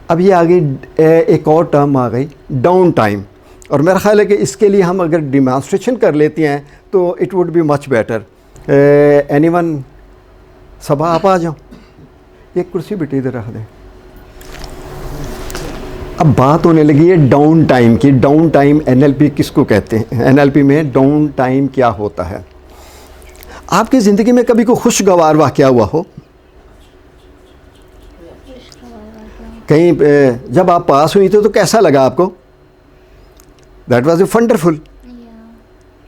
अब ये आगे एक और टर्म आ गई, डाउन टाइम, और मेरा ख्याल है कि इसके लिए हम अगर डिमॉन्स्ट्रेशन कर लेते हैं तो it would be much better. Anyone? Saba आप आ जाओ, एक कुर्सी बेटी इधर रख दें। अब बात होने लगी है डाउन टाइम की। डाउन टाइम एनएलपी किसको कहते हैं? एनएलपी में डाउन टाइम क्या होता है? आपकी ज़िंदगी में कभी कोई खुशगवार वाक़या हुआ हो? कहीं जब आप पास हुई थे तो कैसा लगा आपको? That was wonderful.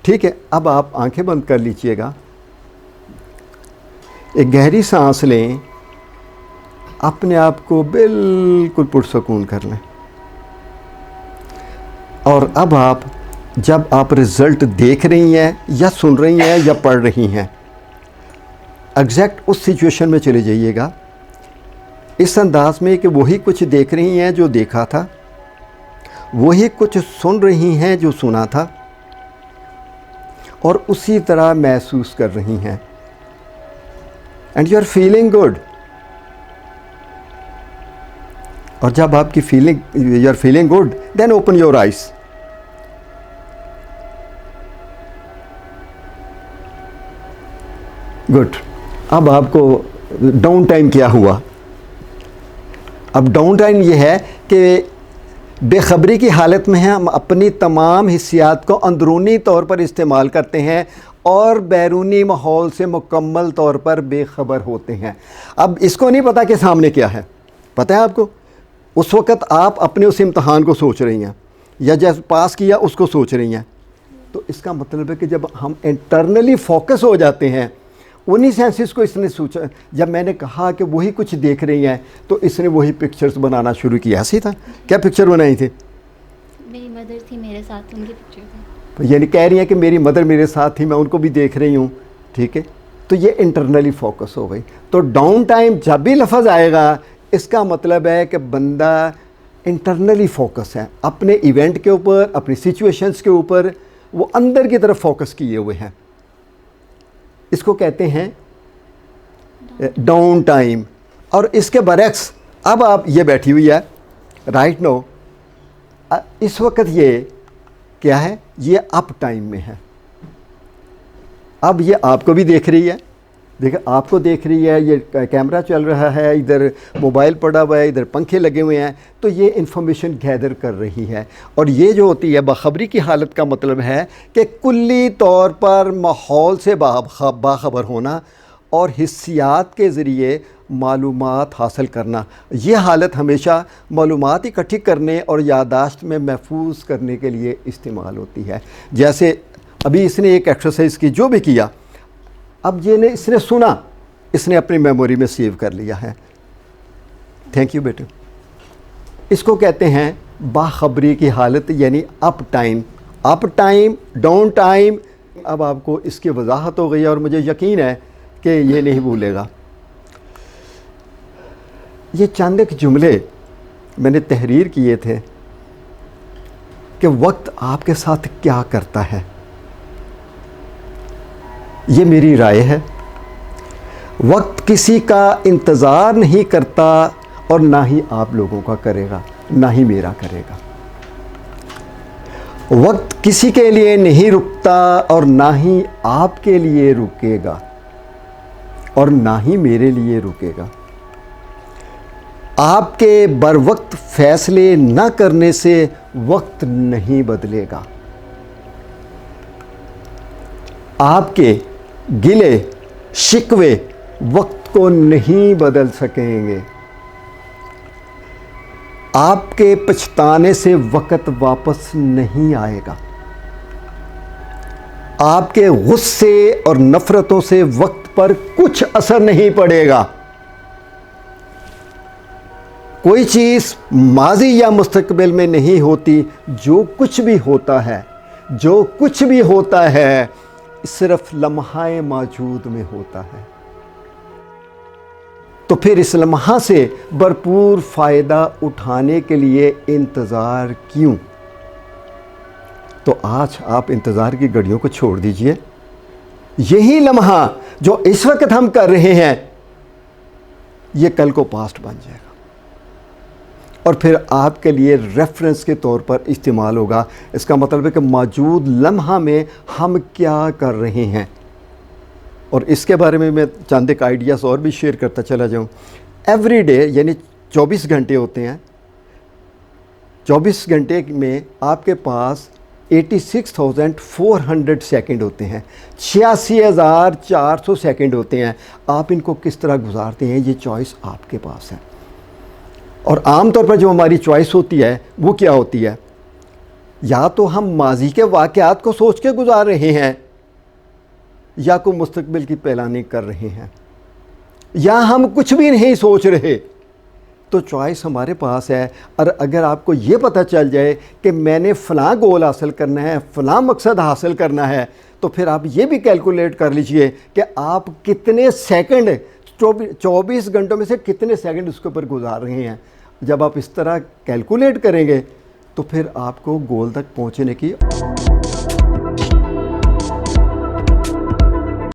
ठीक है, अब आप आंखें बंद कर लीजिएगा, एक गहरी सांस लें, अपने आप को बिल्कुल पुरसकून कर लें, और अब आप जब आप रिज़ल्ट देख रही हैं या सुन रही हैं या पढ़ रही हैं, एग्जैक्ट उस सिचुएशन में चले जाइएगा, इस अंदाज में कि वही कुछ देख रही हैं जो देखा था, वही कुछ सुन रही हैं जो सुना था, और उसी तरह महसूस कर रही हैं, and you are feeling good. और जब आपकी you are feeling good, then open your eyes. Good. अब आपको डाउन टाइम क्या हुआ? अब डाउन टाइम ये है कि बेखबरी की हालत में हम अपनी तमाम हिस्सियात को अंदरूनी तौर पर इस्तेमाल करते हैं और बैरूनी माहौल से मुकम्मल तौर पर बेखबर होते हैं। अब इसको नहीं पता कि सामने क्या है, पता है आपको? उस वक़्त आप अपने उस इम्तहान को सोच रही हैं या जैसे पास किया उसको सोच रही हैं। तो इसका मतलब है कि जब हम इंटरनली फोकस हो जाते हैं, उन्हीं सेंसेस को इसने सोचा। जब मैंने कहा कि वही कुछ देख रही हैं तो इसने वही पिक्चर्स बनाना शुरू किया। ऐसे ही था? क्या पिक्चर बनाई थी? मेरी मदर थी मेरे साथ, उनकी पिक्चर थी। यानी कह रही हैं कि मेरी मदर मेरे साथ थी, मैं उनको भी देख रही हूँ। ठीक है, तो ये इंटरनली फोकस हो गई। तो डाउन टाइम जब भी लफ्ज़ आएगा, इसका मतलब है कि बंदा इंटरनली फोकस है अपने इवेंट के ऊपर, अपनी सिचुएशंस के ऊपर, वो अंदर की तरफ फोकस किए हुए हैं। इसको कहते हैं डाउन टाइम। और इसके बरक्स अब आप ये बैठी हुई है राइट नो, इस वक्त ये क्या है? ये अप टाइम में है। अब ये आपको भी देख रही है, देखिए आपको देख रही है, ये कैमरा चल रहा है, इधर मोबाइल पड़ा हुआ है, इधर पंखे लगे हुए हैं, तो ये इंफॉर्मेशन गैदर कर रही है। और ये जो होती है बाखबरी की हालत का मतलब है कि कुल्ली तौर पर माहौल से बाखबर होना और हिस्सियात के ज़रिए मालूमात हासिल करना। ये हालत हमेशा मालूमात इकट्ठी करने और यादाश्त में महफूज करने के लिए इस्तेमाल होती है। जैसे अभी इसने एक एक्सरसाइज की, जो भी किया, अब ये ने इसने सुना, इसने अपनी मेमोरी में सेव कर लिया है। थैंक यू बेटे। इसको कहते हैं बाखबरी की हालत, यानी up time. Up time, down time. अब आपको इसकी वजाहत हो गई है और मुझे यकीन है कि ये नहीं भूलेगा। ये चंद एक जुमले मैंने तहरीर किए थे कि वक्त आपके साथ क्या करता है। ये मेरी राय है। वक्त किसी का इंतज़ार नहीं करता और ना ही आप लोगों का करेगा, ना ही मेरा करेगा। वक्त किसी के लिए नहीं रुकता और ना ही आपके लिए रुकेगा और ना ही मेरे लिए रुकेगा। आपके बर वक्त फैसले न करने से वक्त नहीं बदलेगा। आपके गिले शिकवे वक्त को नहीं बदल सकेंगे। आपके पछताने से वक्त वापस नहीं आएगा। आपके गुस्से और नफरतों से वक्त पर कुछ असर नहीं पड़ेगा। कोई चीज़ माजी या मुस्तकबिल में नहीं होती। जो कुछ भी होता है, जो कुछ भी होता है, सिर्फ लम्हाए मौजूद में होता है। तो फिर इस लम्हा से भरपूर फ़ायदा उठाने के लिए इंतज़ार क्यों? तो आज आप इंतज़ार की घड़ियों को छोड़ दीजिए। यही लम्हा जो इस वक्त हम कर रहे हैं, ये कल को पास्ट बन जाएगा। और फिर आपके लिए रेफरेंस के तौर पर इस्तेमाल होगा। इसका मतलब है कि मौजूद लम्हा में हम क्या कर रहे हैं। और इसके बारे में मैं चंद एक आइडियाज़ और भी शेयर करता चला जाऊँ। एवरी डे यानी 24 घंटे होते हैं, 24 घंटे में आपके पास 86,400 सेकंड होते हैं, 86,400 सेकंड होते हैं। आप इनको किस तरह गुजारते हैं, ये चॉइस आपके पास है। और आमतौर पर जो हमारी चॉइस होती है वो क्या होती है, या तो हम माजी के वाक़यात को सोच के गुजार रहे हैं, या कोई मुस्तकबिल की प्लानिंग कर रहे हैं, या हम कुछ भी नहीं सोच रहे। तो चॉइस हमारे पास है। और अगर आपको ये पता चल जाए कि मैंने फ़लाँ गोल हासिल करना है, फ़लाँ मकसद हासिल करना है, तो फिर आप ये भी कैलकुलेट कर लीजिए कि आप कितने सेकंड 24 घंटों में से कितने सेकंड उसके ऊपर गुजार रहे हैं। जब आप इस तरह कैलकुलेट करेंगे तो फिर आपको गोल तक पहुंचने की